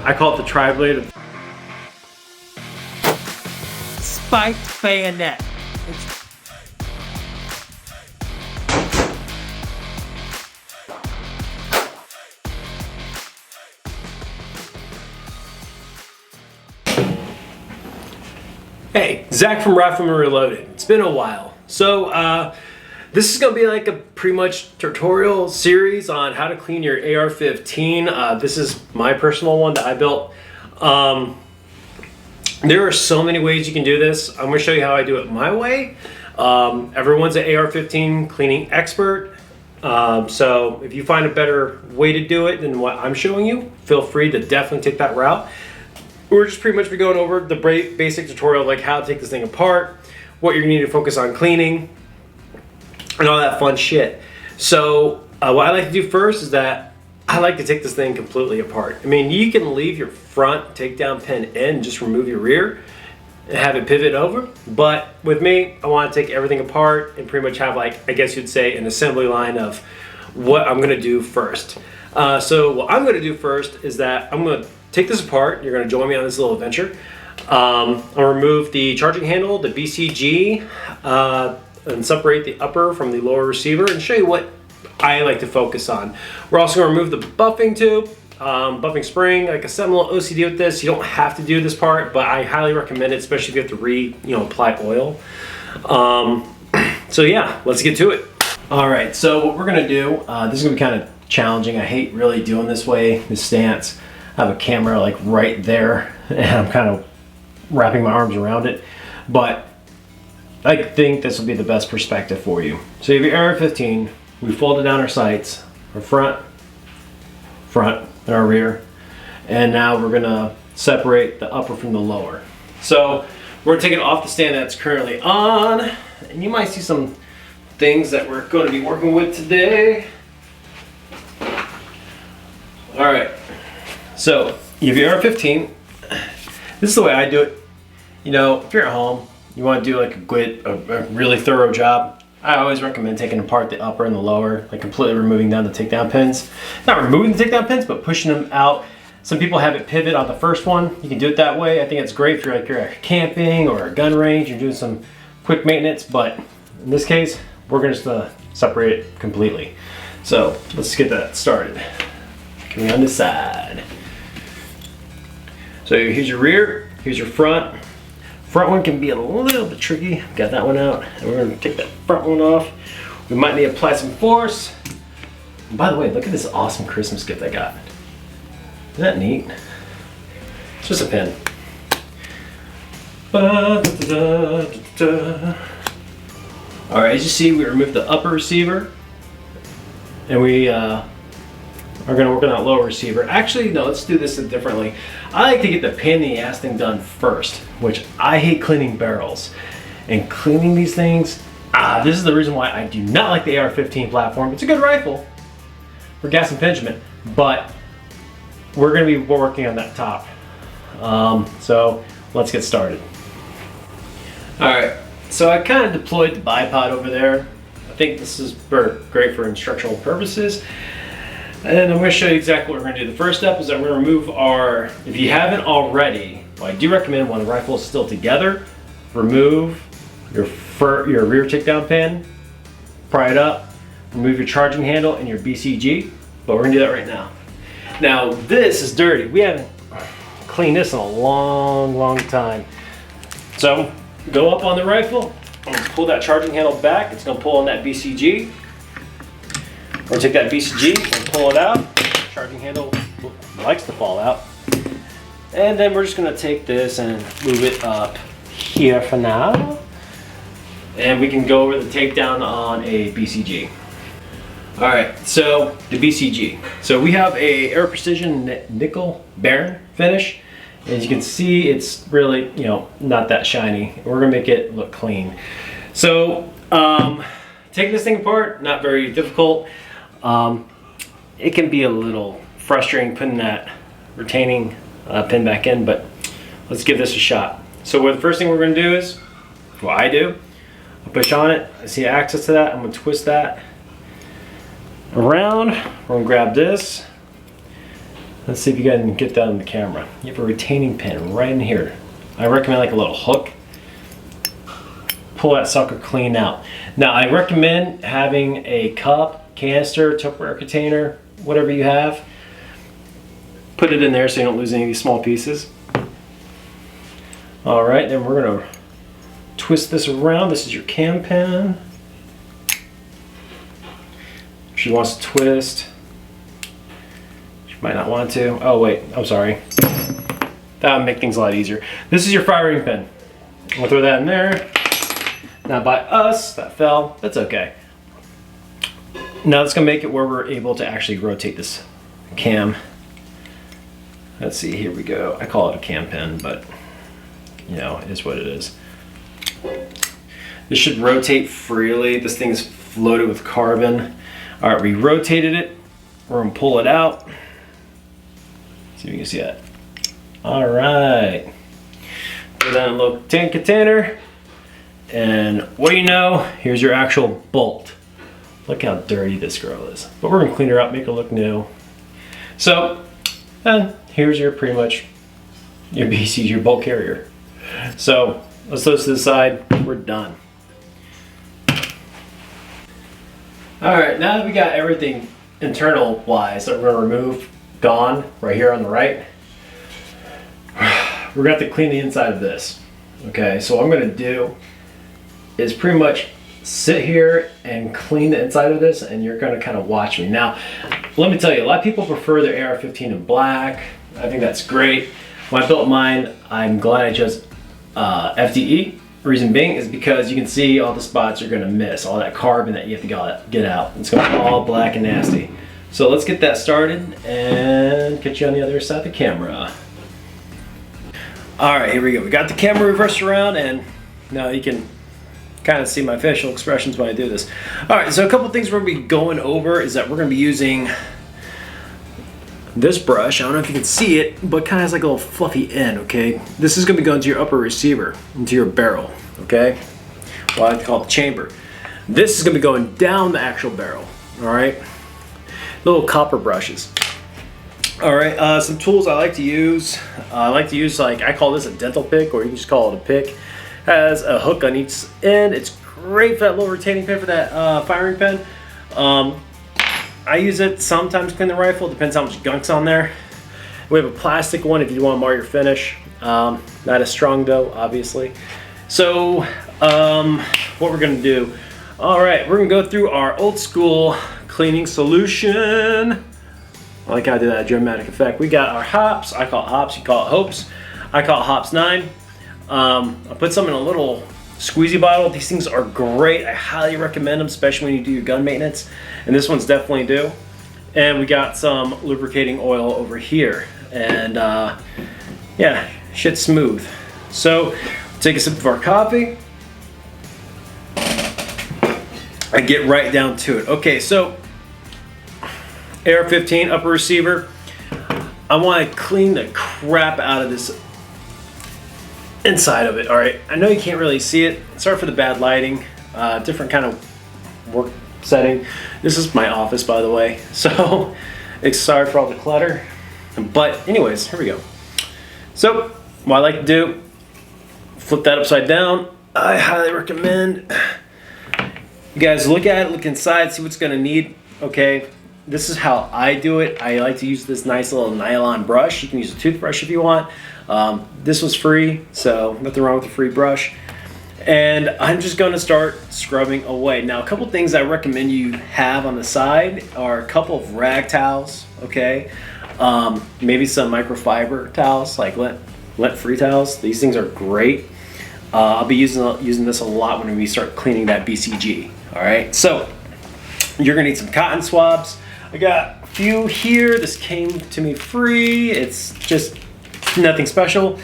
I call it the tri-blade. Spiked bayonet. Hey, Zach from Rifleman Reloaded. It's been a while. So, this is going to be like a pretty much tutorial series on how to clean your AR-15. This is my personal one that I built. There are so many ways you can do this. I'm going to show you how I do it my way. Everyone's an AR-15 cleaning expert. So if you find a better way to do it than what I'm showing you, feel free to definitely take that route. We're just pretty much going over the basic tutorial, like how to take this thing apart, what you're going to need to focus on cleaning, and all that fun shit. So what I like to do first is that I like to take this thing completely apart. I mean, you can leave your front takedown pin in, just remove your rear, and have it pivot over. But with me, I want to take everything apart and pretty much have, like, I guess you'd say, an assembly line of what I'm going to do first. So what I'm going to do first is that I'm going to take this apart. You're going to join me on this little adventure. I'll remove the charging handle, the BCG, and separate the upper from the lower receiver and show you what I like to focus on. We're also going to remove the buffing tube, buffing spring. Like I said, I'm a little OCD with this. You don't have to do this part, but I highly recommend it, especially if you have to apply oil. So yeah, let's get to it. All right, so what we're going to do, this is going to be kind of challenging. I hate really doing this way, this stance. I have a camera like right there and I'm kind of wrapping my arms around it, but I think this will be the best perspective for you. So you have your AR-15, we folded down our sights, our front, and our rear, and now we're gonna separate the upper from the lower. So we're gonna take it off the stand that's currently on, and you might see some things that we're gonna be working with today. All right. So you have your AR-15. This is the way I do it. You know, if you're at home, you want to do like a really thorough job, I always recommend taking apart the upper and the lower, like completely removing down the takedown pins. Not removing the takedown pins, but pushing them out. Some people have it pivot on the first one. You can do it that way. I think it's great if you're camping or a gun range, you're doing some quick maintenance, but in this case, we're going to separate it completely. So let's get that started. Coming on this side. So here's your rear, here's your front. Front one can be a little bit tricky. Got that one out, and we're gonna take that front one off. We might need to apply some force. And by the way, look at this awesome Christmas gift I got. Isn't that neat? It's just a pin. All right, as you see, we removed the upper receiver, and we are gonna work on that lower receiver. Actually, no, let's do this differently. I like to get the pain in the ass thing done first, which I hate cleaning barrels. And cleaning these things, this is the reason why I do not like the AR-15 platform. It's a good rifle for gas impingement, but we're gonna be working on that top. So let's get started. All right, so I kind of deployed the bipod over there. I think this is great for instructional purposes. And I'm going to show you exactly what we're going to do. The first step is that we're going to remove our, if you haven't already, well, I do recommend when the rifle is still together, remove your rear takedown pin, pry it up, remove your charging handle and your BCG, but we're going to do that right now. Now this is dirty. We haven't cleaned this in a long time. So go up on the rifle, and pull that charging handle back. It's going to pull on that BCG. We're going to take that BCG and pull it out. Charging handle likes to fall out. And then we're just going to take this and move it up here for now. And we can go over the takedown on a BCG. All right, so the BCG. So we have a Air Precision nickel Baron finish. As you can see, it's really, not that shiny. We're going to make it look clean. So taking this thing apart, not very difficult. It can be a little frustrating putting that retaining pin back in, but let's give this a shot. So the first thing we're going to do is, what I do, I push on it, I see access to that, I'm going to twist that around, we're going to grab this, Let's see if you guys can get that on the camera. You have a retaining pin right in here. I recommend like a little hook. Pull that sucker clean out. Now I recommend having a cup, canister, Tupperware container, whatever you have. Put it in there so you don't lose any of these small pieces. All right, then we're gonna twist this around. This is your cam pin. She wants to twist. She might not want to. Oh wait, I'm sorry. That would make things a lot easier. This is your firing pin. We'll throw that in there. Now by us, that fell, that's okay. Now it's gonna make it where we're able to actually rotate this cam. Let's see, here we go. I call it a cam pin, but you know, it is what it is. This should rotate freely. This thing is loaded with carbon. All right, we rotated it. We're gonna pull it out. See if you can see that. All right. Put that in a little tin container. And what do you know? Here's your actual bolt. Look how dirty this girl is. But we're gonna clean her up, make her look new. So, and here's your pretty much your BC, your bolt carrier. So let's throw this to the side. We're done. All right, now that we got everything internal wise that we're gonna remove, gone right here on the right, we're gonna have to clean the inside of this. Okay, so what I'm gonna do is pretty much sit here and clean the inside of this, and you're gonna kind of watch me. Now, let me tell you, a lot of people prefer their AR-15 in black. I think that's great. When I built mine, I'm glad I chose FDE. Reason being is because you can see all the spots you're gonna miss, all that carbon that you have to get out. It's gonna be all black and nasty. So let's get that started and get you on the other side of the camera. All right, here we go. We got the camera reversed around, and now you can kind of see my facial expressions when I do this. All right, so a couple things we're gonna be going over is that we're gonna be using this brush. I don't know if you can see it, but kind of has like a little fluffy end, okay? This is gonna be going to your upper receiver, into your barrel, okay? Well, I like to call it the chamber. This is gonna be going down the actual barrel, all right? Little copper brushes. All right, some tools I like to use. Like, I call this a dental pick, or you can just call it a pick. Has a hook on each end. It's great for that little retaining pin for that firing pin. I use it sometimes to clean the rifle, depends how much gunk's on there. We have a plastic one if you want to mar your finish. Not as strong though, obviously. So what we're gonna do, all right, we're gonna go through our old school cleaning solution. I like how I did that dramatic effect. We got our hops. I call it hops, you call it hopes. I call it hops 9. I put some in a little squeezy bottle. These things are great. I highly recommend them, especially when you do your gun maintenance. And this one's definitely due. And we got some lubricating oil over here. And yeah, shit's smooth. So take a sip of our coffee. I get right down to it. Okay, so AR-15 upper receiver. I want to clean the crap out of this inside of it. All right, I know you can't really see it. Sorry for the bad lighting. Different kind of work setting. This is my office, by the way, so sorry for all the clutter. But anyways, here we go. So what I like to do, flip that upside down. I highly recommend you guys look at it, look inside, see what's gonna need. Okay, this is how I do it. I like to use this nice little nylon brush. You can use a toothbrush if you want. This was free, so nothing wrong with a free brush. And I'm just gonna start scrubbing away. Now, a couple things I recommend you have on the side are a couple of rag towels, okay? Maybe some microfiber towels, like lint-free towels. These things are great. I'll be using this a lot when we start cleaning that BCG, all right? So, you're gonna need some cotton swabs. I got a few here. This came to me free. It's just nothing special.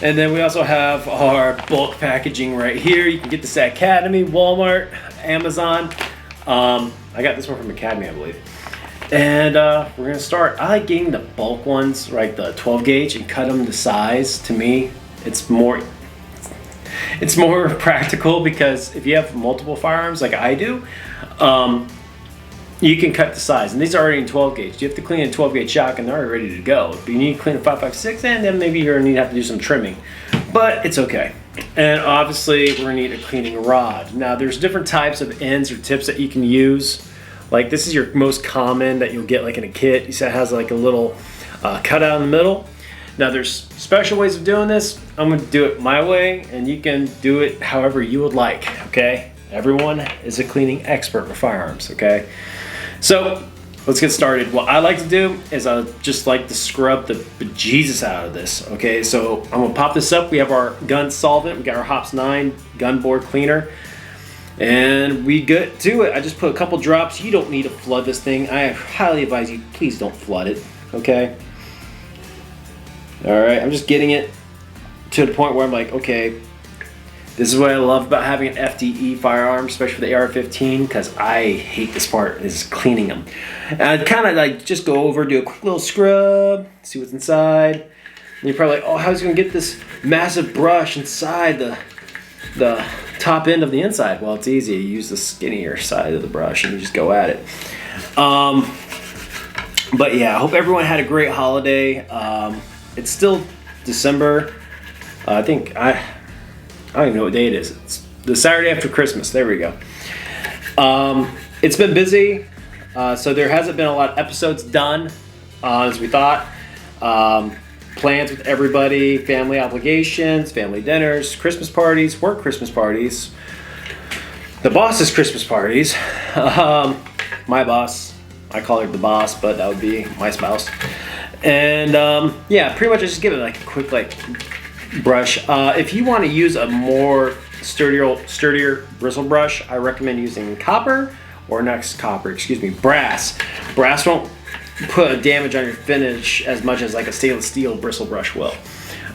And then we also have our bulk packaging right here. You can get this at Academy, Walmart, Amazon. I got this one from Academy, I believe. And we're gonna start. I like getting the bulk ones, right? The 12 gauge, and cut them to size. To me, it's more practical, because if you have multiple firearms like I do, you can cut the size. And these are already in 12 gauge. You have to clean a 12 gauge shotgun, they're already ready to go. But you need to clean a 5.56, and then maybe you're gonna have to do some trimming. But it's okay. And obviously we're gonna need a cleaning rod. Now there's different types of ends or tips that you can use. Like this is your most common that you'll get like in a kit. You see it has like a little cutout in the middle. Now there's special ways of doing this. I'm gonna do it my way, and you can do it however you would like, okay? Everyone is a cleaning expert for firearms, okay? So let's get started. What I like to do is I just like to scrub the bejesus out of this, okay? So I'm gonna pop this up. We have our gun solvent. We got our Hops 9 gun board cleaner, and we get to it. I just put a couple drops. You don't need to flood this thing. I highly advise you, please don't flood it, okay? All right, I'm just getting it to the point where I'm like, okay, this is what I love about having an FDE firearm, especially for the AR-15, because I hate this part, is cleaning them. And I'd kind of like just go over, do a quick little scrub, see what's inside. And you're probably like, oh, how's it gonna get this massive brush inside the top end of the inside? Well, it's easy. You use the skinnier side of the brush and you just go at it. But yeah, I hope everyone had a great holiday. It's still December. I think I don't even know what day it is. It's the Saturday after Christmas. There we go. It's been busy, so there hasn't been a lot of episodes done as we thought. Plans with everybody, family obligations, family dinners, Christmas parties, work Christmas parties, the boss's Christmas parties. My boss, I call her the boss, but that would be my spouse. And yeah, pretty much I just give it like a quick like brush. If you want to use a more sturdier bristle brush, I recommend using copper, or not copper, excuse me, brass. Brass won't put a damage on your finish as much as like a stainless steel bristle brush will.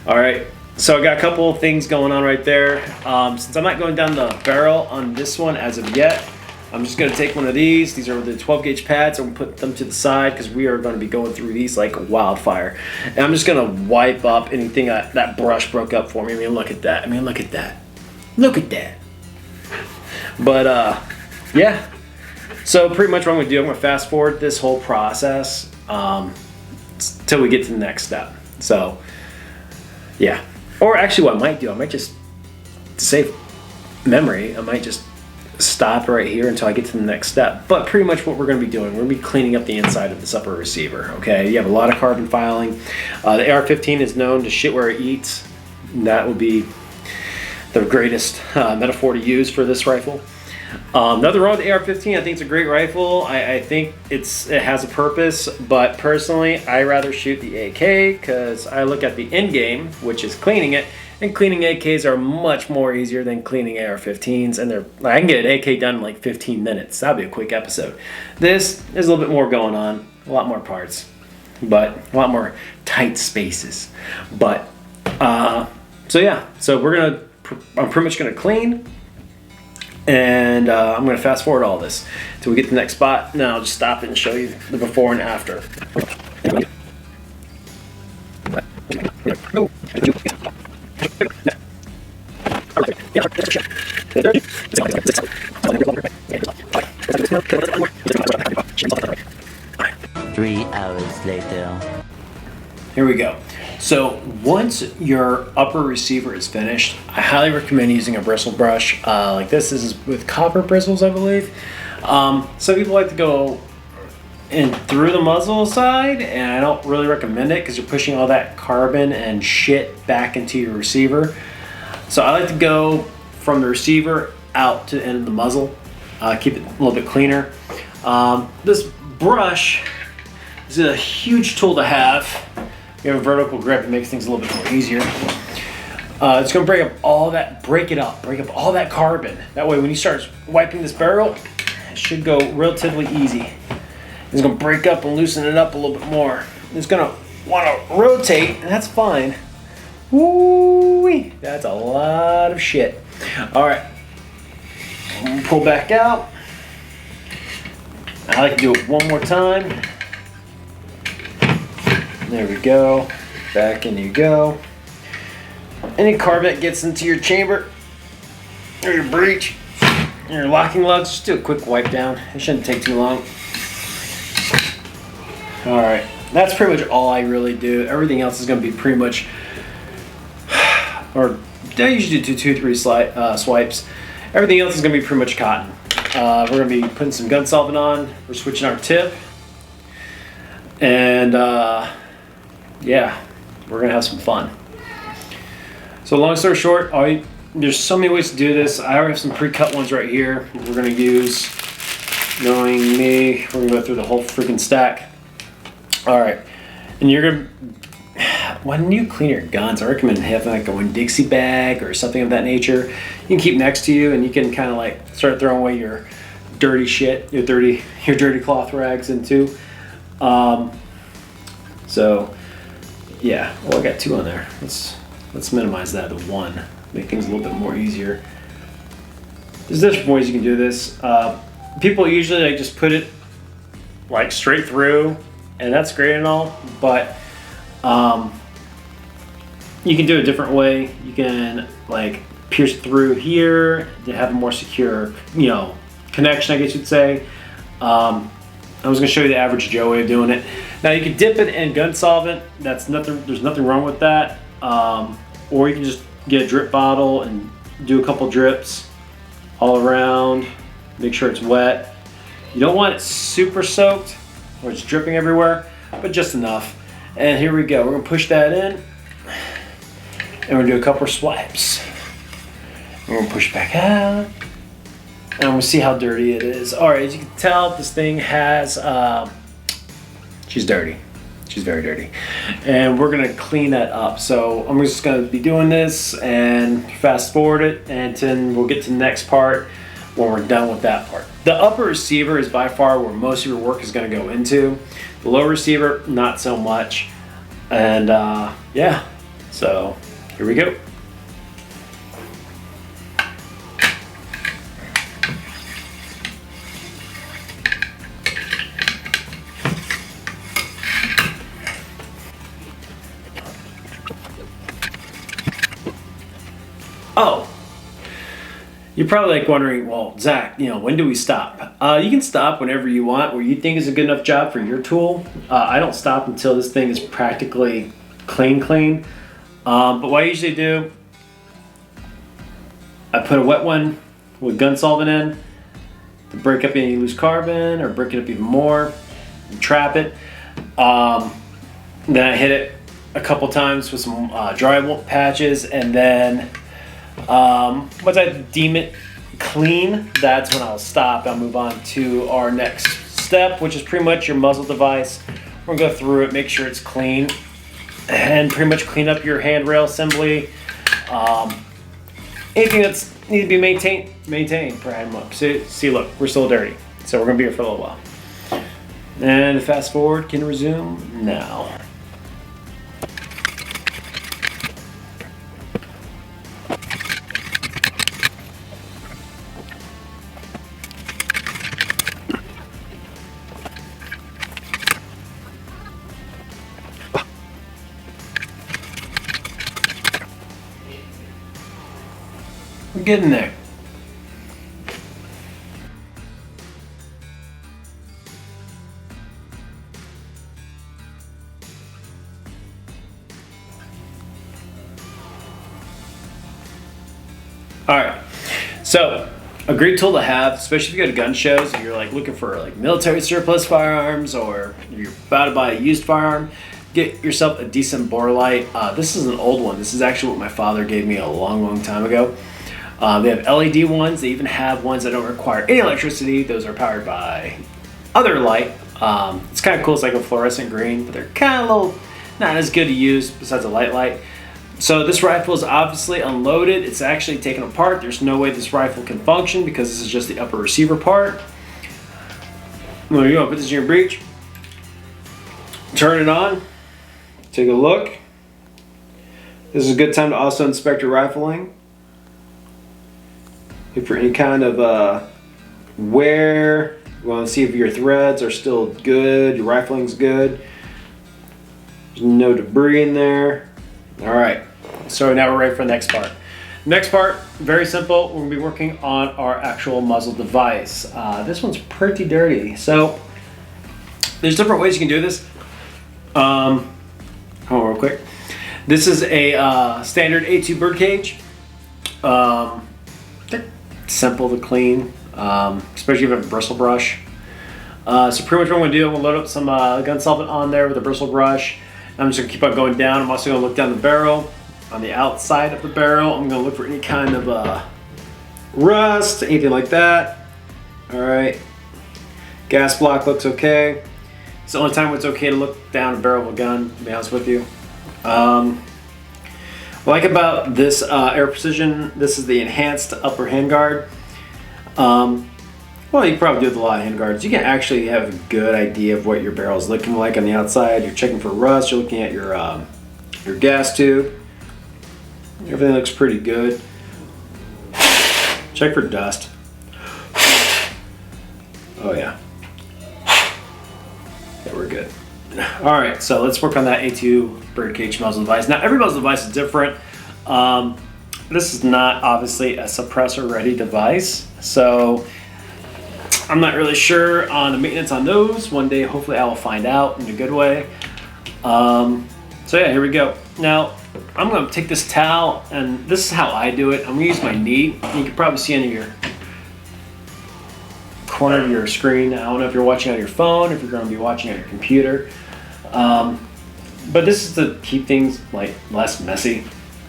All right, so I got a couple of things going on right there. Since I'm not going down the barrel on this one as of yet, I'm just going to take one of these. These are the 12 gauge pads. I'm going to put them to the side because we are going to be going through these like wildfire. And I'm just going to wipe up anything that brush broke up for me. I mean, look at that. I mean, look at that. Look at that. But yeah. So pretty much what I'm going to do, I'm going to fast forward this whole process till we get to the next step. So yeah. Or actually what I might do, I might just save memory. I might just stop right here until I get to the next step. But pretty much what we're going to be doing, we're going to be cleaning up the inside of this upper receiver, okay? You have a lot of carbon filing. The AR-15 is known to shit where it eats. And that would be the greatest metaphor to use for this rifle. Nothing wrong with the AR-15. I think it's a great rifle. I think it has a purpose, but personally I rather shoot the AK because I look at the end game, which is cleaning it, and cleaning AKs are much more easier than cleaning AR-15s, and I can get an AK done in like 15 minutes. That'd be a quick episode. This is a little bit more going on, a lot more parts, but a lot more tight spaces. But so yeah, so I'm pretty much gonna clean, and I'm gonna fast forward all this till we get to the next spot. Now I'll just stop it and show you the before and after. 3 hours later. Here we go. So once your upper receiver is finished, I highly recommend using a bristle brush like this. This is with copper bristles, I believe. Some people like to go in through the muzzle side, and I don't really recommend it because you're pushing all that carbon and shit back into your receiver. So I like to go from the receiver out to the end of the muzzle, keep it a little bit cleaner. This brush is a huge tool to have. You have a vertical grip, it makes things a little bit more easier. It's gonna break up all that, break up all that carbon. That way when you start wiping this barrel, it should go relatively easy. It's gonna break up and loosen it up a little bit more. It's gonna wanna rotate, and that's fine. Woo-wee, that's a lot of shit. All right, pull back out. I like to do it one more time. There we go. Back in you go. Any carbon that gets into your chamber or your breech, your locking lugs, just do a quick wipe down. It shouldn't take too long. All right, that's pretty much all I really do. Everything else is going to be pretty much, or I usually do 2-3 swipes. Everything else is going to be pretty much cotton. We're going to be putting some gun solvent on. We're switching our tip. And yeah, we're going to have some fun. So long story short, there's so many ways to do this. I already have some pre-cut ones right here. We're going to use, knowing me, we're going to go through the whole freaking stack. All right. And you're going to, when you clean your guns, I recommend having like a Winn-Dixie bag or something of that nature. You can keep next to you, and you can kind of like start throwing away your dirty shit, your dirty cloth rags into. So yeah, well, I got 2 on there. Let's minimize that to 1. Make things a little bit more easier. There's different ways you can do this. People usually like just put it like straight through, and that's great and all, but you can do it a different way. You can like pierce through here to have a more secure, connection, I guess you'd say. I was gonna show you the average Joe way of doing it. Now you can dip it in gun solvent. There's nothing wrong with that. Or you can just get a drip bottle and do a couple drips all around. Make sure it's wet. You don't want it super soaked or it's dripping everywhere, but just enough. And here we go. We're gonna push that in, and we're gonna do a couple of swipes. We're gonna push back out, and we'll see how dirty it is. All right, as you can tell, this thing has, she's dirty. She's very dirty. And we're gonna clean that up. So I'm just gonna be doing this and fast forward it, and then we'll get to the next part when we're done with that part. The upper receiver is by far where most of your work is gonna go into. The lower receiver, not so much. And yeah, so here we go. Oh, you're probably like wondering, well, Zach, when do we stop? You can stop whenever you want, where you think is a good enough job for your tool. I don't stop until this thing is practically clean. But what I usually do, I put a wet one with gun solvent in to break up any loose carbon or break it up even more, and trap it. Then I hit it a couple times with some dry patches, and then once I deem it clean, that's when I'll stop. I'll move on to our next step, which is pretty much your muzzle device. We're gonna go through it, make sure it's clean, and pretty much clean up your handrail assembly. Anything that's need to be maintained per hand look. See, look, we're still dirty, so we're gonna be here for a little while. And fast forward can resume now. We're getting there. All right, so a great tool to have, especially if you go to gun shows and you're like looking for like military surplus firearms, or you're about to buy a used firearm, get yourself a decent bore light. This is an old one. This is actually what my father gave me a long time ago. They have LED ones. They even have ones that don't require any electricity. Those are powered by other light. It's kind of cool. It's like a fluorescent green, but they're kind of a little not as good to use besides a light. So this rifle is obviously unloaded. It's actually taken apart. There's no way this rifle can function because this is just the upper receiver part. There you go. Put this in your breech. Turn it on. Take a look. This is a good time to also inspect your rifling. Look for any kind of wear. You want to see if your threads are still good, your rifling's good. There's no debris in there. All right, so now we're ready for the next part. Next part, very simple. We're gonna be working on our actual muzzle device. This one's pretty dirty. So there's different ways you can do this. Hold on real quick. This is a standard A2 birdcage. They're simple to clean, especially if you have a bristle brush. So pretty much what I'm gonna do, I'm gonna load up some gun solvent on there with a bristle brush. I'm just gonna keep on going down. I'm also gonna look down the barrel. On the outside of the barrel, I'm gonna look for any kind of rust, anything like that. All right, gas block looks okay. It's the only time it's okay to look down a barrel of a gun, to be honest with you. What I like about this Air Precision, this is the enhanced upper handguard. Well, you can probably do with a lot of handguards. You can actually have a good idea of what your barrel is looking like on the outside. You're checking for rust, you're looking at your gas tube. Everything looks pretty good. Check for dust. Oh yeah. Yeah, we're good. All right, so let's work on that A2 birdcage muzzle device. Now, every muzzle device is different. This is not obviously a suppressor ready device, so I'm not really sure on the maintenance on those. One day, hopefully I will find out in a good way. So yeah, here we go. Now, I'm gonna take this towel, and this is how I do it. I'm gonna use my knee. You can probably see under your corner of your screen. I don't know if you're watching on your phone, if you're gonna be watching on your computer. But this is to keep things like less messy,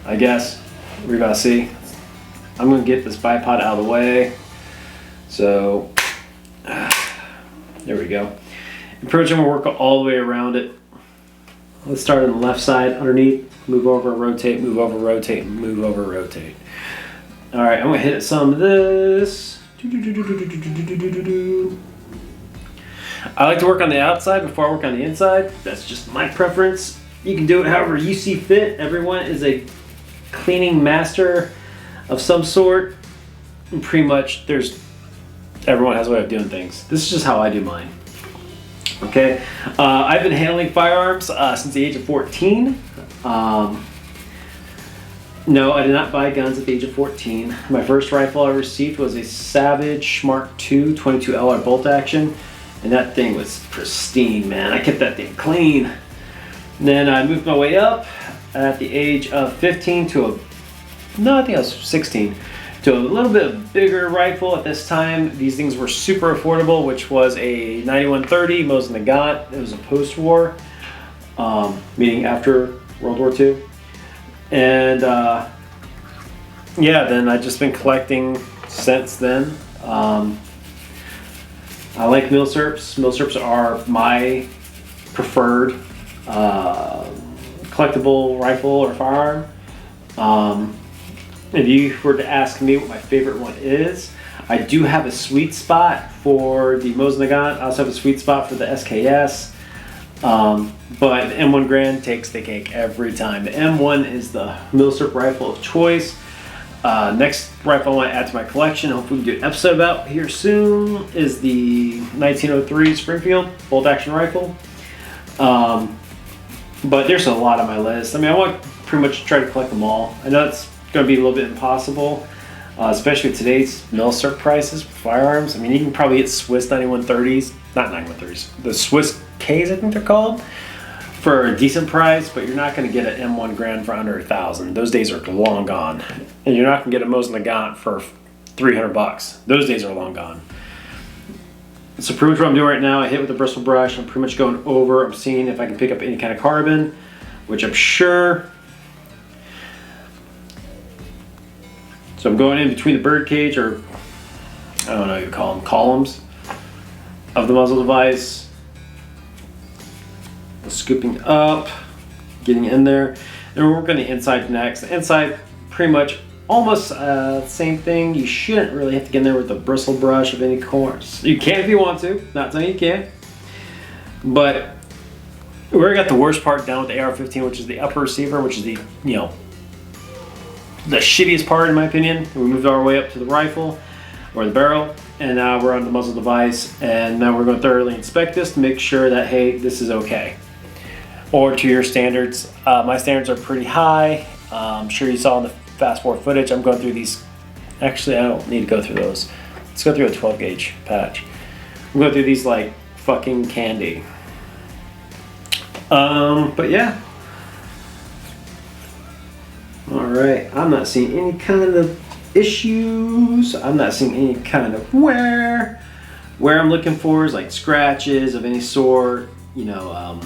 I guess. We're about to see. I'm gonna get this bipod out of the way. So, there we go. And pretty much I'm gonna work all the way around it. Let's start on the left side, underneath, move over, rotate, move over, rotate, move over, rotate. All right, I'm gonna hit some of this. I like to work on the outside before I work on the inside. That's just my preference. You can do it however you see fit. Everyone is a cleaning master of some sort. And pretty much everyone has a way of doing things. This is just how I do mine. Okay, I've been handling firearms since the age of 14. No, I did not buy guns at the age of 14. My first rifle I received was a Savage Mark II 22LR bolt action, and that thing was pristine, man. I kept that thing clean. And then I moved my way up at the age of 15 to I think I was 16. To a little bit bigger rifle at this time. These things were super affordable, which was a 9130 Mosin Nagant. It was a post-war, meaning after World War II. And yeah, then I've just been collecting since then. I like milsurps. Milsurps are my preferred collectible rifle or firearm. If you were to ask me what my favorite one is, I do have a sweet spot for the Mosin Nagant. I also have a sweet spot for the SKS. But the M1 Grand takes the cake every time. The M1 is the milsurp rifle of choice. Next rifle I want to add to my collection, hopefully we can do an episode about here soon, is the 1903 Springfield bolt action rifle. But there's a lot on my list. I mean, I want to pretty much try to collect them all. I know it's going to be a little bit impossible, especially with today's milsurp prices for firearms. I mean, you can probably get Swiss 9130s, not 9130s, the Swiss Ks I think they're called, for a decent price, but you're not going to get an M1 Grand for under $1,000. Those days are long gone. And you're not going to get a Mosin Nagant for $300. Those days are long gone. So pretty much what I'm doing right now, I hit with a bristle brush. I'm pretty much going over, I'm seeing if I can pick up any kind of carbon, which I'm sure. So I'm going in between the birdcage, or I don't know what you call them, columns of the muzzle device. Scooping up, getting in there. And we're working the inside next. The inside, pretty much almost same thing. You shouldn't really have to get in there with a bristle brush of any course. You can if you want to, not saying you can't. But we already got the worst part down with the AR-15, which is the upper receiver, which is the, the shittiest part in my opinion. We moved our way up to the rifle or the barrel, and now we're on the muzzle device, and now we're going to thoroughly inspect this to make sure that, hey, this is okay. Or to your standards. My standards are pretty high. I'm sure you saw in the fast forward footage. I'm going through these. Actually, I don't need to go through those. Let's go through a 12 gauge patch. I'm going through these like fucking candy. But yeah. All right, I'm not seeing any kind of issues. I'm not seeing any kind of wear. Where I'm looking for is like scratches of any sort, you know,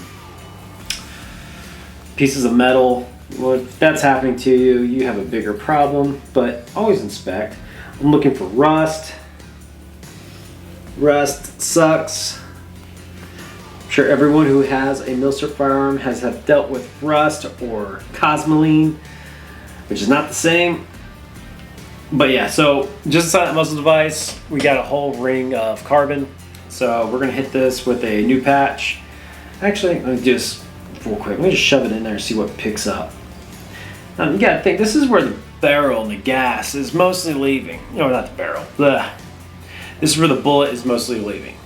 pieces of metal. Well, if that's happening to you, you have a bigger problem, but always inspect. I'm looking for rust. Rust sucks. I'm sure everyone who has a milsurp firearm has dealt with rust or cosmoline, which is not the same. But yeah, so just inside that muzzle device, we got a whole ring of carbon. So we're gonna hit this with a new patch. Actually, let me just, real quick, let me just shove it in there and see what picks up. You gotta think, this is where the barrel and the gas is mostly leaving. No, not the barrel. This is where the bullet is mostly leaving.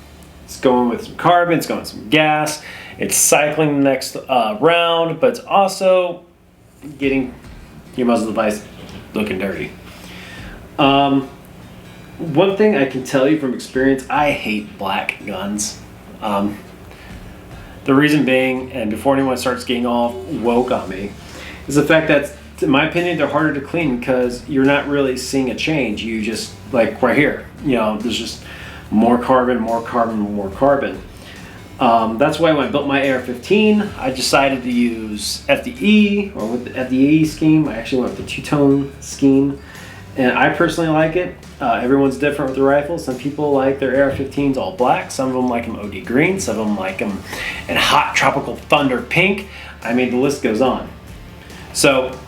It's going with some carbon, it's going with some gas. It's cycling the next round, but it's also getting your muzzle device looking dirty. One thing I can tell you from experience, I hate black guns. The reason being, and before anyone starts getting all woke on me, is the fact that, in my opinion, they're harder to clean because you're not really seeing a change. You just, like right here, you know, there's just more carbon, more carbon, more carbon. That's why when I built my AR-15, I decided to use FDE, or with the FDE scheme. I actually went with the two-tone scheme. And I personally like it. Everyone's different with the rifle. Some people like their AR-15s all black. Some of them like them OD green. Some of them like them in hot tropical thunder pink. I mean, the list goes on. So,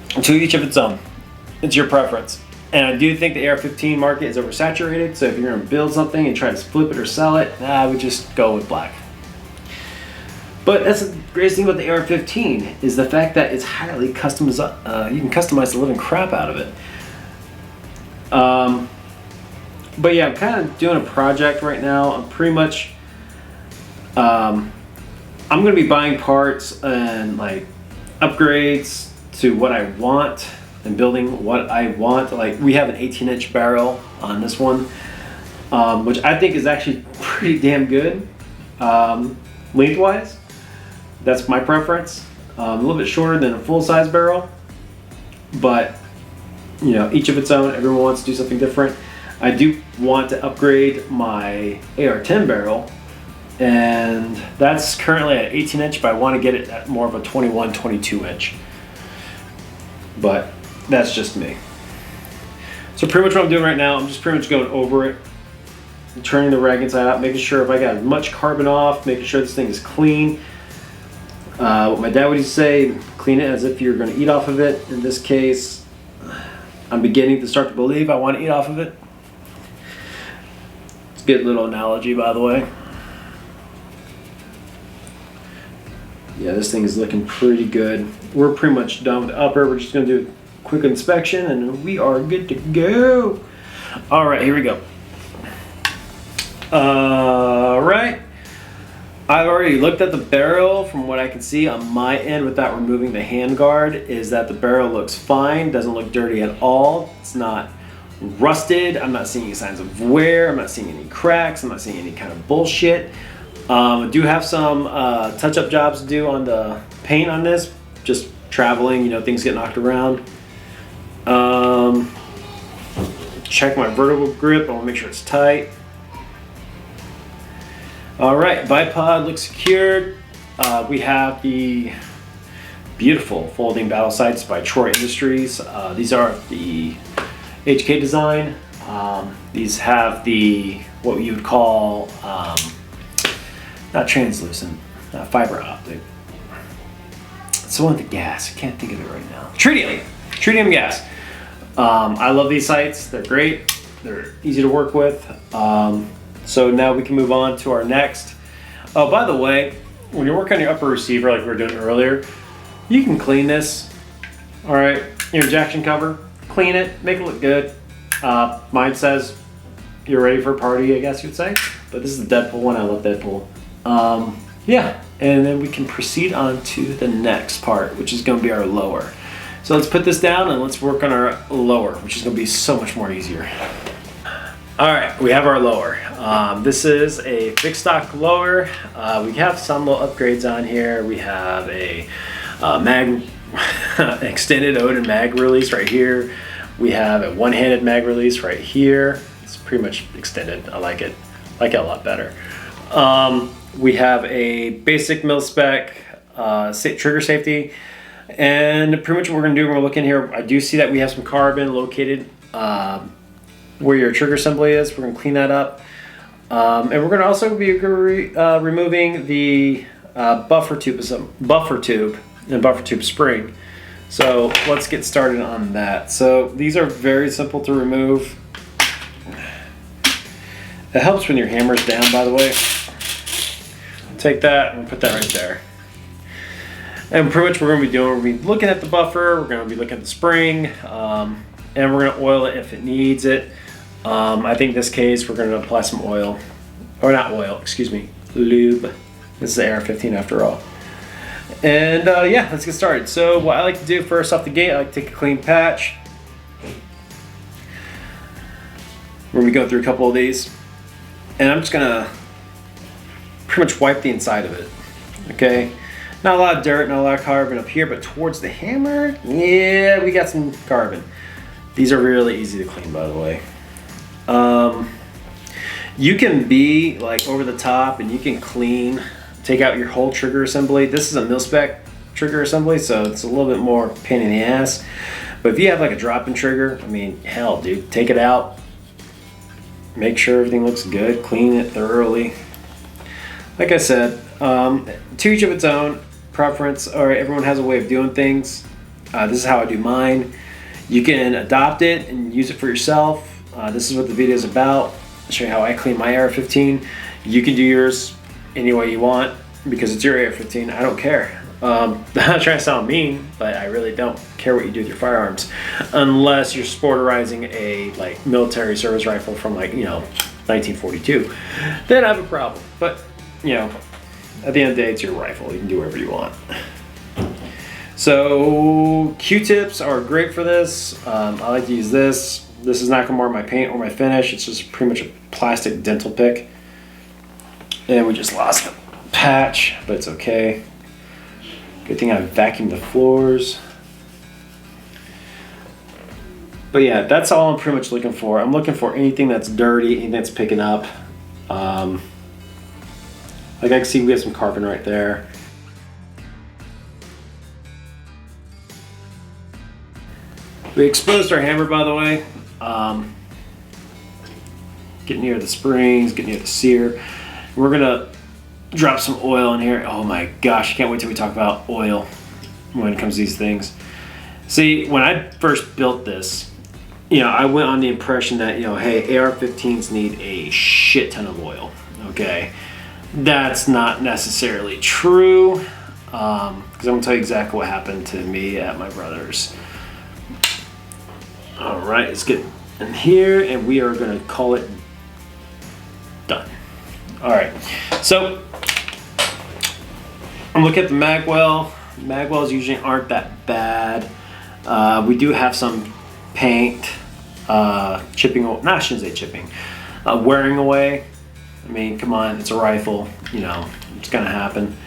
to each of its own. It's your preference. And I do think the AR-15 market is oversaturated. So if you're going to build something and try to flip it or sell it, I would just go with black. But that's the greatest thing about the AR-15 is the fact that it's highly customized. You can customize the living crap out of it. But yeah, I'm kind of doing a project right now. I'm pretty much, I'm going to be buying parts and like upgrades to what I want and building what I want. Like we have an 18-inch barrel on this one, which I think is actually pretty damn good, lengthwise. That's my preference. A little bit shorter than a full-size barrel, but you know, each of its own. Everyone wants to do something different. I do want to upgrade my AR-10 barrel, and that's currently at 18-inch, but I want to get it at more of a 21, 22-inch. But that's just me. So pretty much what I'm doing right now, I'm just pretty much going over it, turning the rag inside out, making sure if I got as much carbon off, making sure this thing is clean. What my dad would used to say, clean it as if you're going to eat off of it. In this case, I'm beginning to start to believe I want to eat off of it. It's a good little analogy, by the way. Yeah, this thing is looking pretty good. We're pretty much done with the upper. We're just going to do a quick inspection and we are good to go. All right, here we go. All right. I've already looked at the barrel. From what I can see on my end without removing the handguard is that the barrel looks fine, doesn't look dirty at all. It's not rusted. I'm not seeing any signs of wear. I'm not seeing any cracks. I'm not seeing any kind of bullshit. I do have some touch-up jobs to do on the paint on this. Just traveling, you know, things get knocked around. Check my vertical grip. I want to make sure it's tight. All right, bipod looks secured. We have the beautiful folding battle sights by Troy Industries. These are the HK design. These have the, what you would call, not translucent, fiber optic. It's the one with the gas, I can't think of it right now. Tritium gas. I love these sights, they're great. They're easy to work with. So now we can move on to our next. Oh, by the way, when you're working on your upper receiver like we were doing earlier, you can clean this. All right, your injection cover, clean it, make it look good. Mine says you're ready for a party, I guess you'd say. But this is the Deadpool one, I love Deadpool. Yeah, and then we can proceed on to the next part, which is gonna be our lower. So let's put this down and let's work on our lower, which is gonna be so much more easier. All right, we have our lower. This is a fixed stock lower. We have some little upgrades on here. We have a mag, extended Odin mag release right here. We have a one-handed mag release right here. It's pretty much extended. I like it. I like it a lot better. We have a basic mil spec trigger safety. And pretty much what we're gonna do when we're looking here, I do see that we have some carbon located where your trigger assembly is. We're gonna clean that up. And we're gonna also be removing the buffer tube and buffer tube spring. So let's get started on that. So these are very simple to remove. It helps when your hammer's down, by the way. Take that and put that right there. And pretty much what we're gonna be doing, we're gonna be looking at the buffer, we're gonna be looking at the spring, and we're gonna oil it if it needs it. I think in this case, we're gonna apply some oil, or not oil, excuse me, lube. This is the AR-15 after all. And yeah, let's get started. So what I like to do first off the gate, I like to take a clean patch. We're gonna go through a couple of these, and I'm just gonna pretty much wipe the inside of it, okay? Not a lot of dirt, not a lot of carbon up here, but towards the hammer, yeah, we got some carbon. These are really easy to clean, by the way. You can be like over the top and you can clean, take out your whole trigger assembly. This is a mil-spec trigger assembly, so it's a little bit more pain in the ass. But if you have like a drop-in trigger, I mean, hell, dude, take it out, make sure everything looks good, clean it thoroughly. Like I said, to each of its own preference, or everyone has a way of doing things. This is how I do mine. You can adopt it and use it for yourself. This is what the video is about. I'll show you how I clean my AR-15. You can do yours any way you want because it's your AR-15. I don't care. I'm not trying to sound mean, but I really don't care what you do with your firearms, unless you're sporterizing a like military service rifle from like 1942. Then I have a problem. But at the end of the day, it's your rifle. You can do whatever you want. So Q-tips are great for this. I like to use this. This is not gonna mar my paint or my finish. It's just pretty much a plastic dental pick. And we just lost the patch, but it's okay. Good thing I vacuumed the floors. But yeah, that's all I'm pretty much looking for. I'm looking for anything that's dirty, anything that's picking up. Like I can see we have some carbon right there. We exposed our hammer, by the way. Get near the springs, get near the sear. We're gonna drop some oil in here. Oh my gosh, I can't wait till we talk about oil when it comes to these things. See, when I first built this, I went on the impression that, hey, AR-15s need a shit ton of oil, okay? That's not necessarily true, because I'm gonna tell you exactly what happened to me at my brother's. All right, let's get in here and we are gonna call it done. All right, so I'm looking at the mag well. Mag wells usually aren't that bad. We do have some paint chipping, I shouldn't say chipping, wearing away. I mean, come on, it's a rifle, it's gonna happen.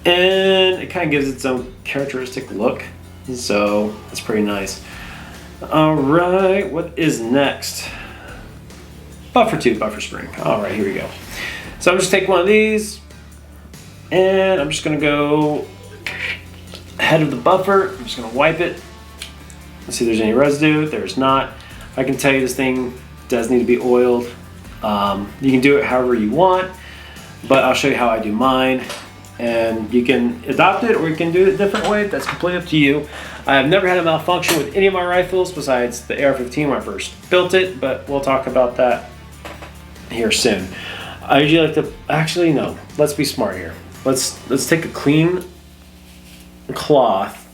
And it kind of gives its own characteristic look, so it's pretty nice. All right, what is next? Buffer tube, buffer spring. All right, here we go. So I'm just taking one of these and I'm just gonna go ahead of the buffer. I'm just gonna wipe it. Let's see if there's any residue. There's not. I can tell you this thing does need to be oiled. You can do it however you want, but I'll show you how I do mine. And you can adopt it or you can do it a different way. That's completely up to you. I have never had a malfunction with any of my rifles besides the AR-15 when I first built it, but we'll talk about that here soon. I usually like to, actually no, let's be smart here. Let's take a clean cloth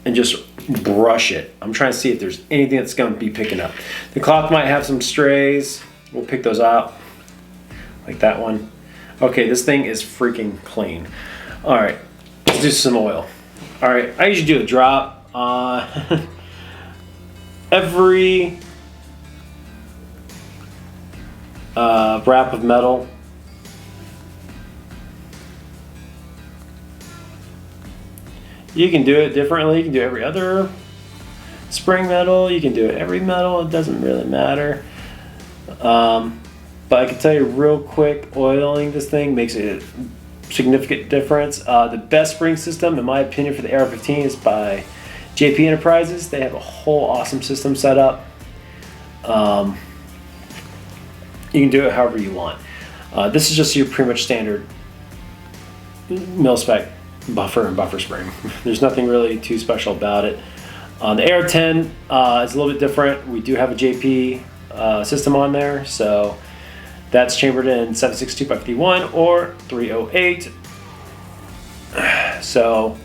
and just brush it. I'm trying to see if there's anything that's gonna be picking up. The cloth might have some strays. We'll pick those out, like that one. Okay, this thing is freaking clean. All right, let's do some oil. All right, I usually do a drop. Every wrap of metal you can do it differently. You can do every other spring metal, you can do it every metal, it doesn't really matter. But I can tell you real quick, oiling this thing makes a significant difference. The best spring system, in my opinion, for the AR-15 is by JP Enterprises. They have a whole awesome system set up. You can do it however you want. This is just your pretty much standard mil-spec buffer and buffer spring. There's nothing really too special about it. The AR-10 is a little bit different. We do have a JP system on there, so that's chambered in 7.62 by 51 or 308. So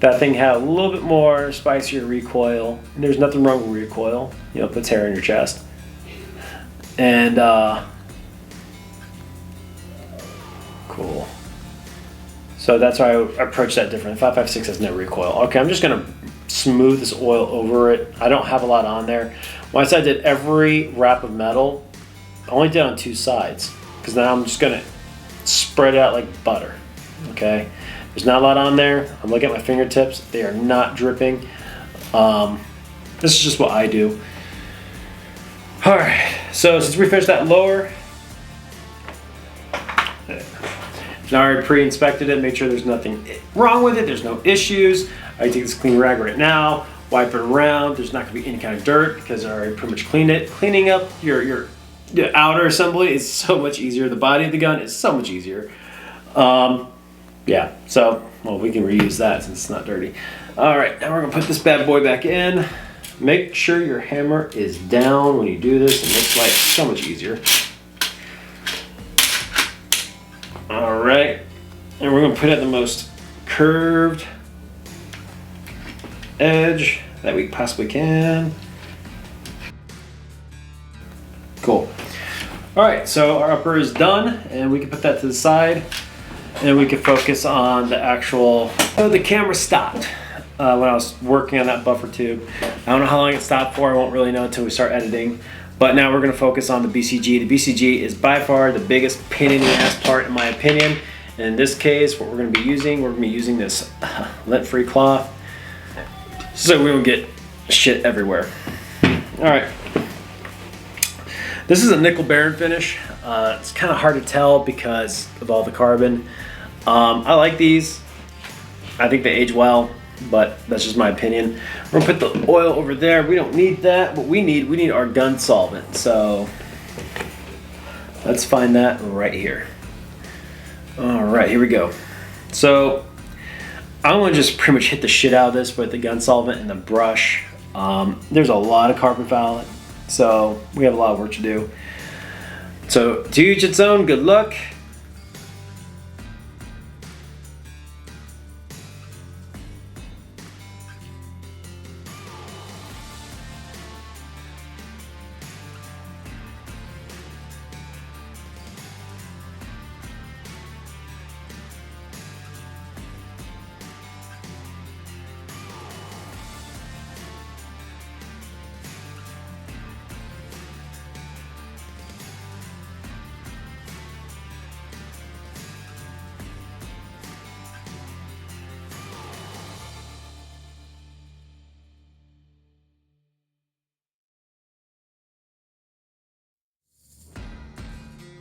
that thing had a little bit more spicier recoil. There's nothing wrong with recoil. You know, it puts hair in your chest. And cool. So that's why I approach that different. 5.56 has no recoil. Okay, I'm just gonna smooth this oil over it. I don't have a lot on there. Once I did every wrap of metal, I only did on two sides, because now I'm just gonna spread it out like butter. Okay, there's not a lot on there. I'm looking at my fingertips; they are not dripping. This is just what I do. All right, so since we finished that lower, I already pre-inspected it, made sure there's nothing wrong with it, there's no issues. I take this clean rag right now, wipe it around. There's not gonna be any kind of dirt because I already pretty much cleaned it. Cleaning up your outer assembly is so much easier. The body of the gun is so much easier. Yeah, so, well, we can reuse that since it's not dirty. All right, now we're gonna put this bad boy back in. Make sure your hammer is down when you do this. It makes life so much easier. All right, and we're gonna put it at the most curved edge that we possibly can. Cool. All right, so our upper is done, and we can put that to the side, and we can focus on the actual. Oh, the camera stopped when I was working on that buffer tube. I don't know how long it stopped for. I won't really know until we start editing. But now we're going to focus on the BCG. The BCG is by far the biggest pain in the ass part, in my opinion. And in this case, what we're going to be using, this lint-free cloth, so we don't get shit everywhere. All right. This is a nickel barren finish. It's kind of hard to tell because of all the carbon. I like these. I think they age well, but that's just my opinion. We're gonna put the oil over there. We don't need that. What we need our gun solvent. So let's find that right here. All right, here we go. So I want to just pretty much hit the shit out of this with the gun solvent and the brush. There's a lot of carbon fouling, so we have a lot of work to do. So to each its own, good luck.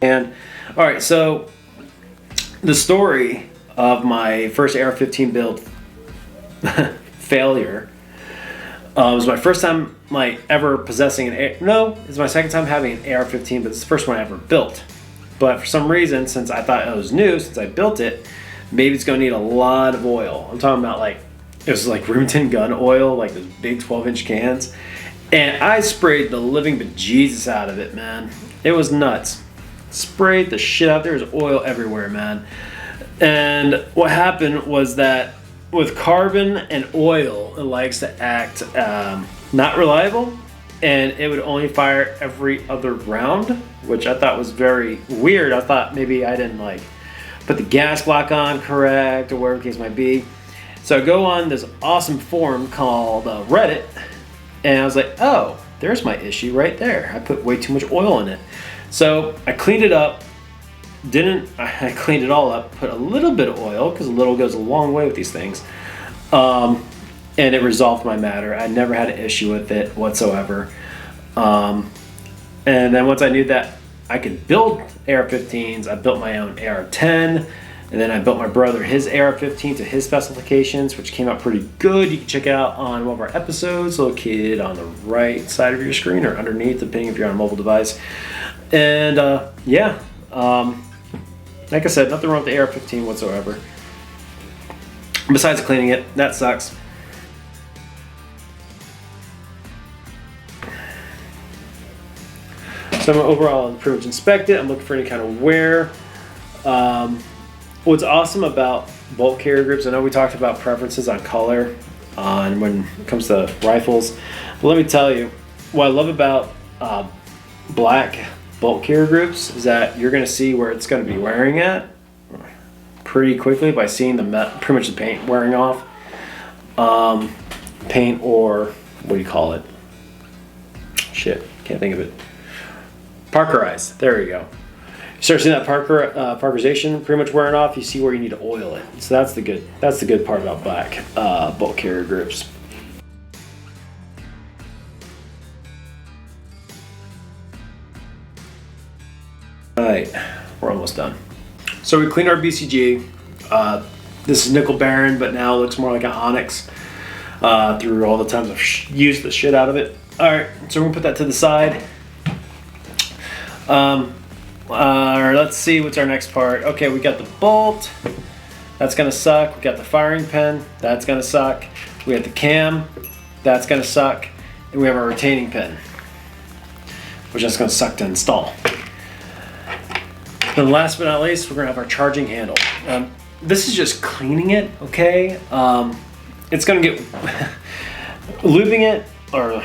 And all right, so the story of my first AR-15 build failure was my first time ever possessing it's my second time having an AR-15, but it's the first one I ever built. But for some reason, since I thought it was new, since I built it, maybe it's gonna need a lot of oil. I'm talking about it was like Remington gun oil, like those big 12-inch cans. And I sprayed the living bejesus out of it, man. It was nuts. Sprayed the shit out. There was oil everywhere, man. And what happened was that with carbon and oil, it likes to act not reliable, and it would only fire every other round, which I thought was very weird. I thought maybe I didn't put the gas block on correct or whatever the case might be. So I go on this awesome forum called Reddit, and I was like, oh, there's my issue right there. I put way too much oil in it. So I cleaned it up. I cleaned it all up, put a little bit of oil, because a little goes a long way with these things. And it resolved my matter. I never had an issue with it whatsoever. And then once I knew that I could build AR-15s, I built my own AR-10, and then I built my brother his AR-15 to his specifications, which came out pretty good. You can check out on one of our episodes, located on the right side of your screen or underneath, depending if you're on a mobile device. And like I said, nothing wrong with the AR-15 whatsoever. Besides cleaning it, that sucks. So I'm overall pretty much inspect it. I'm looking for any kind of wear. What's awesome about bolt carrier groups, I know we talked about preferences on color on when it comes to rifles, but let me tell you, what I love about black bolt carrier groups is that you're going to see where it's going to be wearing at pretty quickly by seeing pretty much the paint wearing off. Paint, or what do you call it? Shit, can't think of it. Parkerized. There you go. You start seeing that parkerization pretty much wearing off. You see where you need to oil it. So that's the good part about black bolt carrier groups. All right, we're almost done. So we cleaned our BCG. This is nickel bearing, but now it looks more like an onyx through all the times I've used the shit out of it. All right, so we're gonna put that to the side. Let's see what's our next part. Okay, we got the bolt. That's gonna suck. We got the firing pin. That's gonna suck. We have the cam. That's gonna suck. And we have our retaining pin, which is gonna suck to install. And last but not least, we're gonna have our charging handle. This is just cleaning it, okay? It's gonna get lubing it, or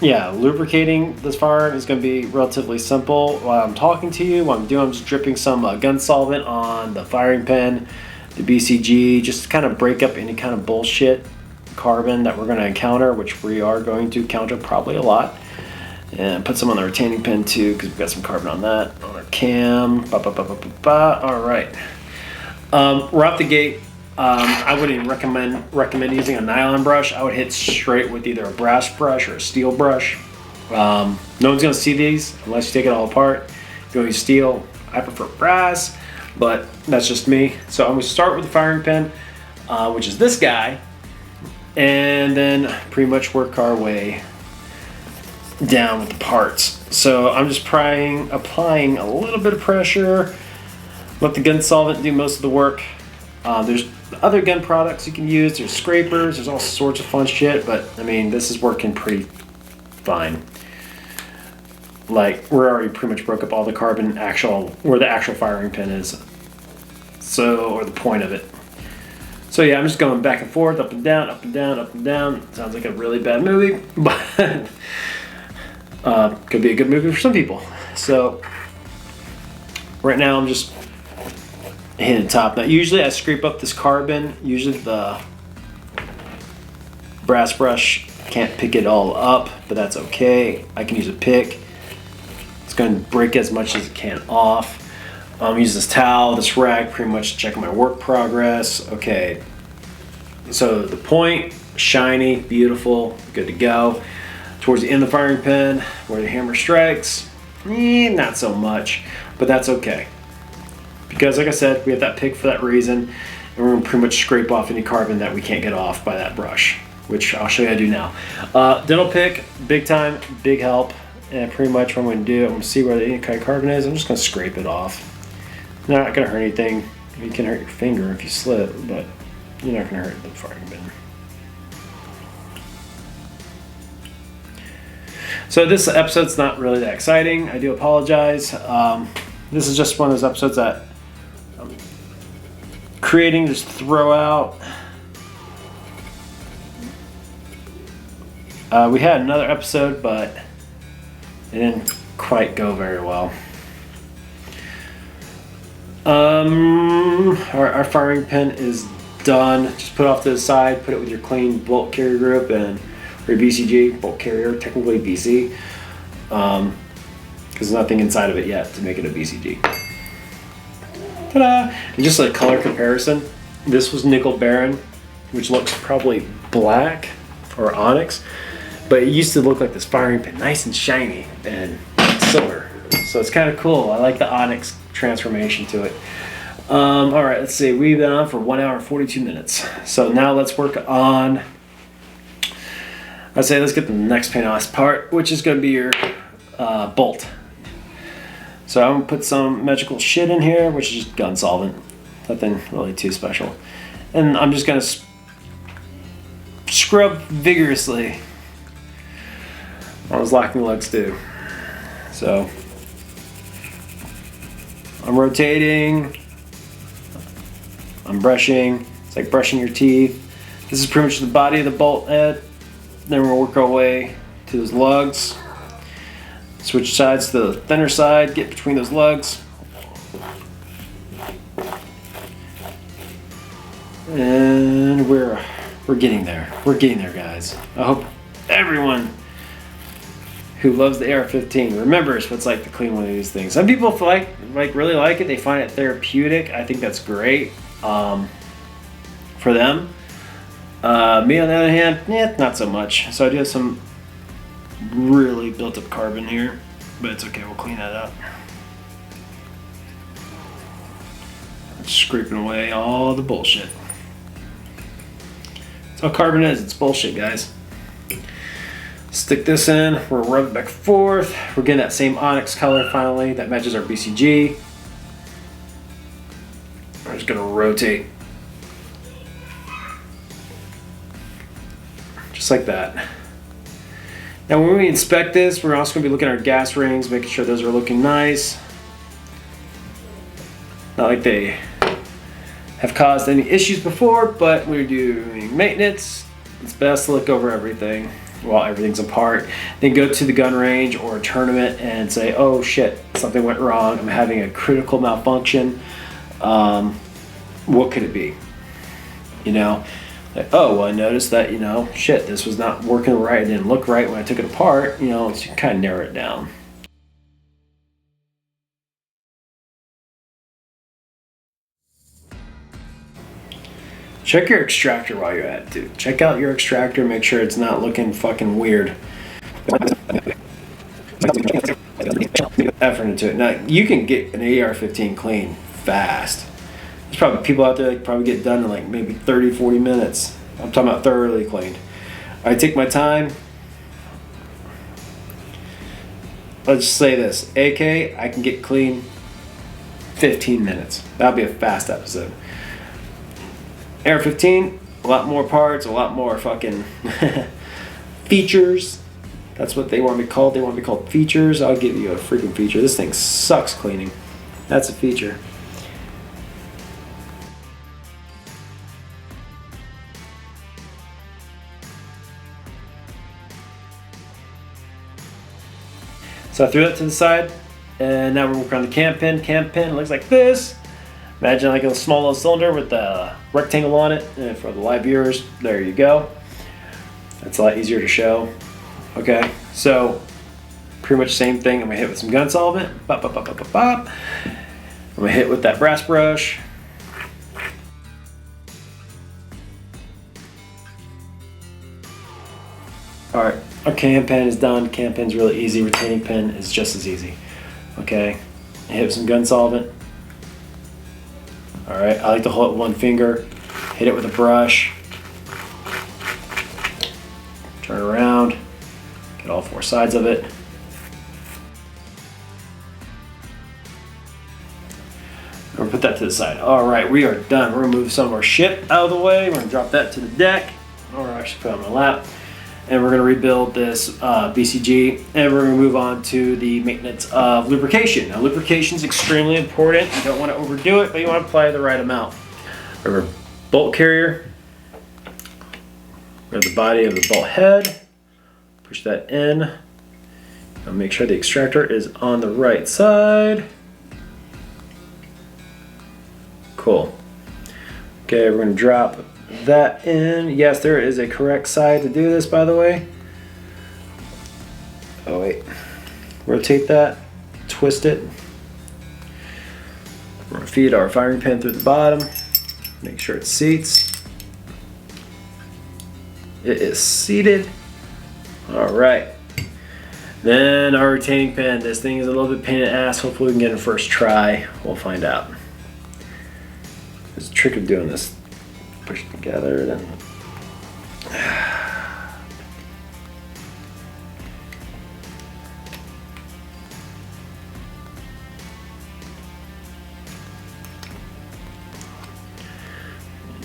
lubricating this firearm is gonna be relatively simple. While I'm talking to you, what I'm doing, I'm just dripping some gun solvent on the firing pin, the BCG, just to kind of break up any kind of bullshit carbon that we're gonna encounter, which we are going to encounter probably a lot. And put some on the retaining pin too, because we've got some carbon on that. On our cam. All right. We're out the gate. I wouldn't recommend using a nylon brush. I would hit straight with either a brass brush or a steel brush. No one's gonna see these unless you take it all apart. If you want to use steel, I prefer brass, but that's just me. So I'm gonna start with the firing pin, which is this guy, and then pretty much work our way down with the parts. So I'm just applying a little bit of pressure, let the gun solvent do most of the work. There's other gun products you can use, there's scrapers, there's all sorts of fun shit, but I mean, this is working pretty fine. Like, we're already pretty much broke up all the carbon where the actual firing pin is. So, or the point of it. So yeah, I'm just going back and forth, up and down, up and down, up and down. Sounds like a really bad movie, but could be a good movie for some people. So right now I'm just hitting the top. Now usually I scrape up this carbon. Usually the brass brush can't pick it all up, but that's okay. I can use a pick. It's going to break as much as it can off. Use this towel, this rag, pretty much checking my work progress. Okay, so the point, shiny, beautiful, good to go. Towards the end of the firing pin, where the hammer strikes, not so much, but that's okay. Because like I said, we have that pick for that reason, and we're gonna pretty much scrape off any carbon that we can't get off by that brush, which I'll show you how to do now. Dental pick, big time, big help, and pretty much what I'm gonna do, I'm gonna see where the any kind of carbon is, I'm just gonna scrape it off. Not gonna hurt anything. You can hurt your finger if you slip, but you're not gonna hurt the firing pin. So this episode's not really that exciting. I do apologize. This is just one of those episodes that I'm creating, just throw out. We had another episode, but it didn't quite go very well. Our firing pin is done. Just put it off to the side, put it with your clean bolt carrier group and your BCG, bolt carrier, technically BC. Because there's nothing inside of it yet to make it a BCG. Ta-da! And just like color comparison, this was nickel baron, which looks probably black or onyx, but it used to look like this firing pin, nice and shiny and silver. So it's kind of cool. I like the onyx transformation to it. All right, let's see. We've been on for 1 hour and 42 minutes. So now let's work on, I'd say let's get the next painless part, which is going to be your bolt. So I'm going to put some magical shit in here, which is just gun solvent. Nothing really too special. And I'm just going to scrub vigorously. All those locking lugs do. So I'm rotating, I'm brushing. It's like brushing your teeth. This is pretty much the body of the bolt head. Then we'll work our way to those lugs. Switch sides to the thinner side, get between those lugs. And we're getting there. We're getting there, guys. I hope everyone who loves the AR-15 remembers what it's like to clean one of these things. Some people really like it. They find it therapeutic. I think that's great for them. Me, on the other hand, not so much. So I do have some really built up carbon here, but it's okay. We'll clean that up. Scraping away all the bullshit. That's all carbon is. It's bullshit, guys. Stick this in, we'll rub it back and forth. We're getting that same onyx color finally that matches our BCG. I'm just gonna rotate. Just like that. Now when we inspect this, we're also gonna be looking at our gas rings, making sure those are looking nice. Not like they have caused any issues before, but we're doing maintenance. It's best to look over everything while everything's apart. Then go to the gun range or a tournament and say, oh shit, something went wrong. I'm having a critical malfunction. What could it be? You know, like, oh, well, I noticed that, you know, shit, this was not working right. It didn't look right when I took it apart. You know, so you can kind of narrow it down. Check your extractor while you're at it, dude. Check out your extractor, make sure it's not looking fucking weird. Effort into it. Now, you can get an AR-15 clean fast. There's probably people out there that probably get done in like maybe 30, 40 minutes. I'm talking about thoroughly cleaned. I take my time. Let's just say this. AK, I can get clean 15 minutes. That'll be a fast episode. AR-15, a lot more parts, a lot more fucking features. That's what they want to be called. They want to be called features. I'll give you a freaking feature. This thing sucks cleaning. That's a feature. So I threw that to the side, and now we're working on the cam pin. Cam pin looks like this. Imagine like a small little cylinder with a rectangle on it. And for the live viewers, there you go. That's a lot easier to show. Okay, so pretty much the same thing. I'm gonna hit with some gun solvent. Bop, bop, bop, bop, bop, bop. I'm gonna hit with that brass brush. All right, our cam pin is done. Cam pin's really easy. Retaining pin is just as easy. Okay, hit with some gun solvent. All right, I like to hold it with one finger, hit it with a brush, turn it around, get all four sides of it. I'm gonna put that to the side. All right, we are done. We're gonna move some of our shit out of the way. We're gonna drop that to the deck, or actually put it on my lap. And we're gonna rebuild this BCG, and we're gonna move on to the maintenance of lubrication. Now, lubrication is extremely important. You don't wanna overdo it, but you wanna apply the right amount. Our bolt carrier, we have the body of the bolt head, push that in, and make sure the extractor is on the right side. Cool. Okay, we're gonna drop that in. Yes, there is a correct side to do this, by the way. Oh wait, rotate that, twist it. We're gonna feed our firing pin through the bottom. Make sure it seats. It is seated. All right. Then our retaining pin. This thing is a little bit pain in the ass. Hopefully we can get it first try. We'll find out. There's a trick of doing this. Push it together, then.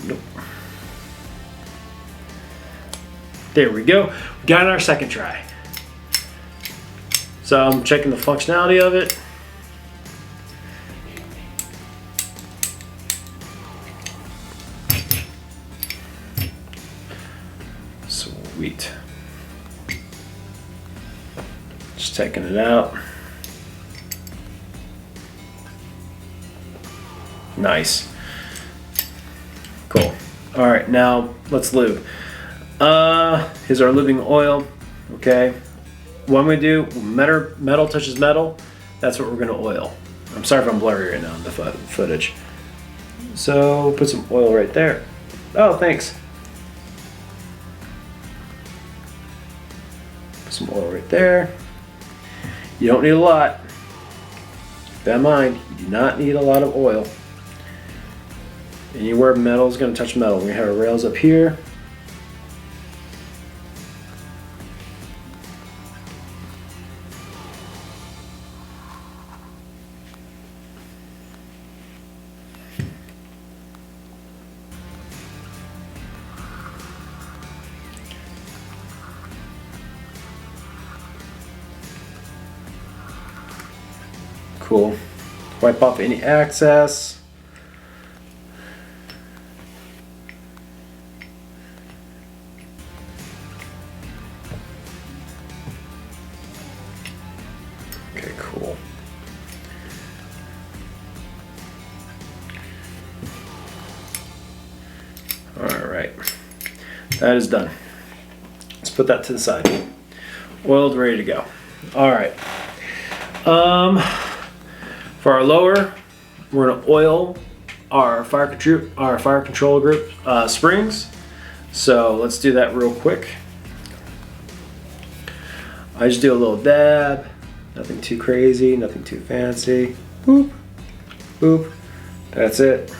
Nope. There we go. We got it on our second try. So I'm checking the functionality of it. Sweet. Just taking it out. Nice. Cool. All right, now let's lube. Here's our lubing oil. Okay. When we do metal touches metal, that's what we're gonna oil. I'm sorry if I'm blurry right now in the footage. So put some oil right there. Oh, thanks. Put some oil right there. You don't need a lot. Keep that in mind, you do not need a lot of oil. Anywhere metal is gonna touch metal. We have our rails up here. Cool. Wipe off any excess. Okay, cool. All right, that is done. Let's put that to the side. Oiled, ready to go. All right. For our lower, we're gonna oil our fire control group springs. So let's do that real quick. I just do a little dab, nothing too crazy, nothing too fancy. Boop, boop, that's it.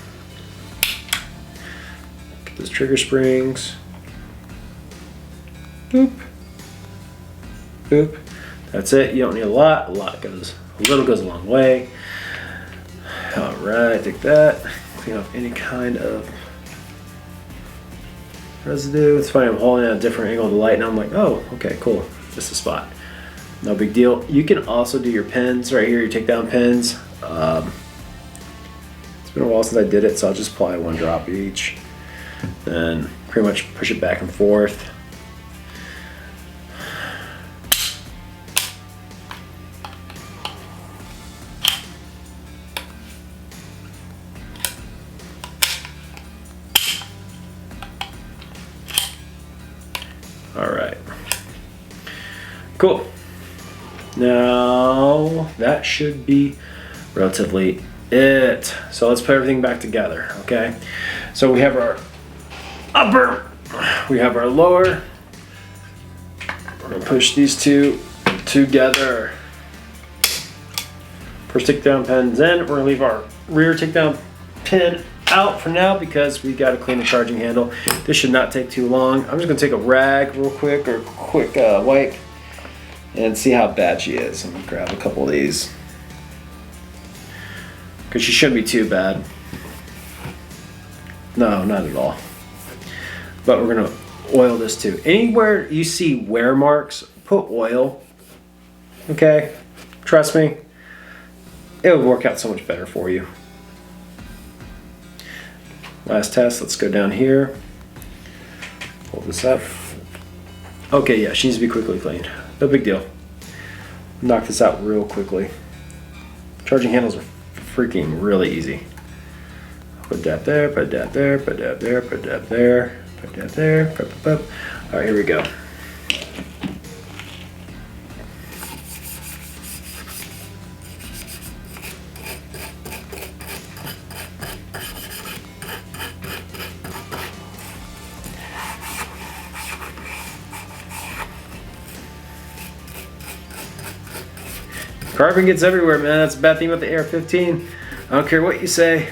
Get those trigger springs. Boop, boop. That's it. You don't need a lot. A little goes a long way. All right, take that. Clean off any kind of residue. It's funny, I'm holding at a different angle of the light and I'm like, oh, okay, cool. Just a spot. No big deal. You can also do your pins right here, your takedown pins. It's been a while since I did it, so I'll just apply one drop each. Then pretty much push it back and forth. All right, cool. Now that should be relatively it. So let's put everything back together, okay? So we have our upper, we have our lower. We're gonna push these two together. Push takedown pins in. We're gonna leave our rear takedown pin out for now because we got to clean the charging handle. This should not take too long. I'm just gonna take a rag real quick, or quick wipe, and see how bad she is. I'm gonna grab a couple of these because she shouldn't be too bad. No, not at all. But we're gonna oil this too. Anywhere you see wear marks, put oil. Okay, trust me, it would work out so much better for you. Last test, let's go down here. Pull this up. Okay, yeah, she needs to be quickly cleaned. No big deal. Knock this out real quickly. Charging handles are freaking really easy. Put that there, put that there, put that there, put that there, put that there. All right, here we go. Carbon gets everywhere, man. That's a bad thing about the AR-15. I don't care what you say.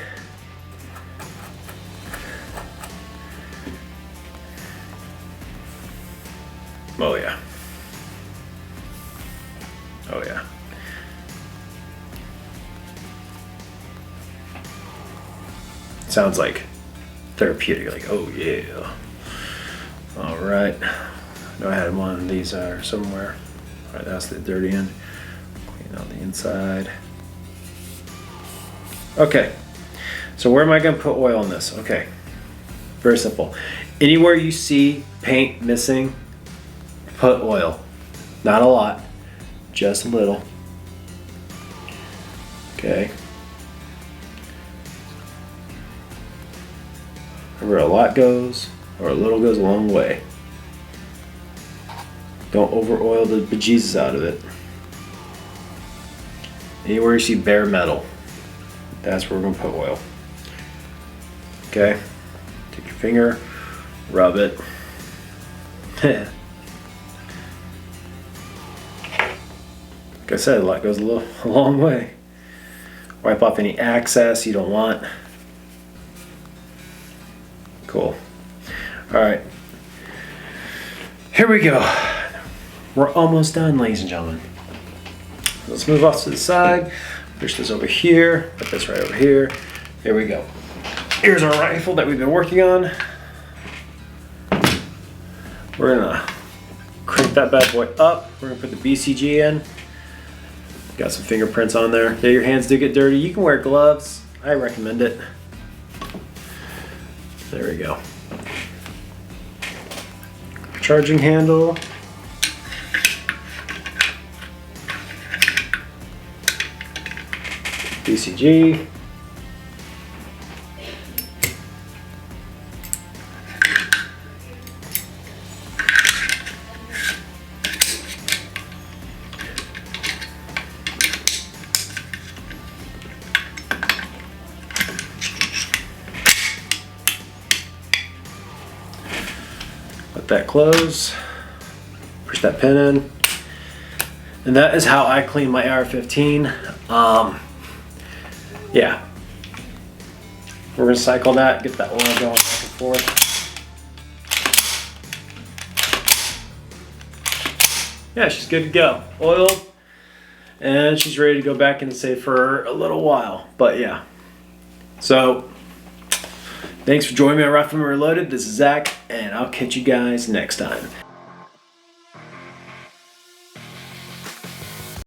Oh yeah. Oh yeah. Sounds like therapeutic, like, oh yeah. All right. I know I had one of these somewhere. All right, that's the dirty end. Clean out the inside. Okay. So where am I gonna put oil in this? Okay. Very simple. Anywhere you see paint missing, put oil. Not a lot, just a little. Okay. Where a lot goes, or a little goes a long way. Don't over oil the bejesus out of it. Anywhere you see bare metal, that's where we're gonna put oil. Okay. Take your finger, rub it. Like I said, a lot goes a long way. Wipe off any excess you don't want. Cool. All right. Here we go. We're almost done, ladies and gentlemen. Let's move off to the side. Push this over here. Put this right over here. Here we go. Here's our rifle that we've been working on. We're gonna crank that bad boy up. We're gonna put the BCG in. Got some fingerprints on there. Yeah, your hands do get dirty. You can wear gloves. I recommend it. There we go. Charging handle. BCG. Let that close. Push that pin in. And that is how I clean my AR-15. Yeah. We're gonna cycle that, get that oil going back and forth. Yeah, she's good to go. Oiled, and she's ready to go back and stay for a little while. But yeah. So, thanks for joining me on Rifleman Reloaded. This is Zach, and I'll catch you guys next time.